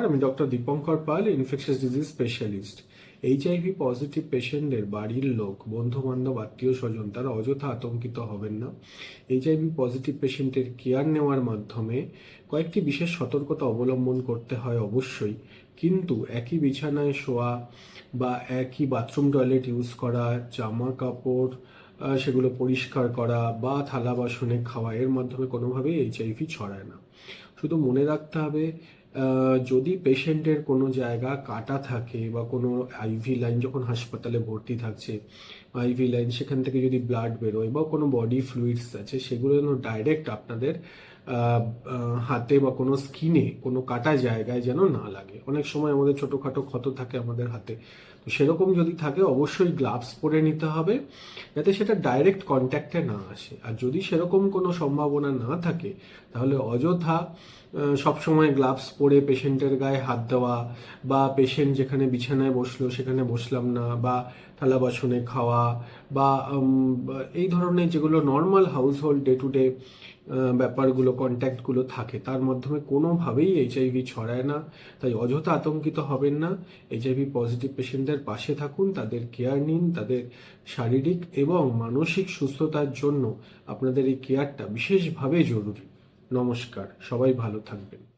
আমি doctor Dipankar Pal, infectious disease specialist. HIV positive পেশেন্টদের বাড়ির লোক, বন্ধু বান্ধব, আত্মীয় স্বজন তারা অযথা আতঙ্কিত হবেন না। এইচআইভি পজিটিভ পেশেন্টের কেয়ার নেওয়ার মাধ্যমে কয়েকটি বিশেষ সতর্কতা অবলম্বন করতে হয় অবশ্যই, কিন্তু একই বিছানায় শোয়া বা একই বাথরুম টয়লেট ইউজ করা, জামা কাপড় সেগুলো পরিষ্কার করা বা থালা বাসনে খাওয়া, এর মাধ্যমে কোনোভাবেই এইচআইভি ছড়ায় না। শুধু মনে রাখতে হবে, যদি পেশেন্টের কোনো জায়গা কাটা থাকে বা কোনো আইভি লাইন যখন হাসপাতালে ভর্তি থাকছে, আইভি লাইন সেখান থেকে যদি ব্লাড বেরোয় বা কোনো বডি ফ্লুইডস আছে, সেগুলো যেন ডাইরেক্ট আপনাদের হাতে বা কোনো স্কিনে, কোনো কাটা জায়গায় যেন না লাগে। অনেক সময় আমাদের ছোটোখাটো ক্ষত থাকে আমাদের হাতে, তো সেরকম যদি থাকে অবশ্যই গ্লাভস পরে নিতে হবে, যাতে সেটা ডাইরেক্ট কন্ট্যাক্টে না আসে। আর যদি সেরকম কোনো সম্ভাবনা না থাকে, তাহলে অযথা সবসময় গ্লাভস পরে পেশেন্টের গায়ে হাত দেওয়া, বা পেশেন্ট যেখানে বিছানায় বসলো সেখানে বসলাম না, বা থালা বাসনে খাওয়া, বা এই ধরনের যেগুলো normal household day to day ব্যাপারগুলো, কন্ট্যাক্টগুলো থাকে, তার মাধ্যমে কোনোভাবেই এইচআইভি ছড়ায় না। তাই অযথা আতঙ্কিত হবেন না। এইচআইভি পজিটিভ পেশেন্টদের পাশে থাকুন, তাদের কেয়ার নিন। তাদের শারীরিক এবং মানসিক সুস্থতার জন্য আপনাদের এই কেয়ারটা বিশেষভাবে জরুরি। নমস্কার, সবাই ভালো থাকবেন।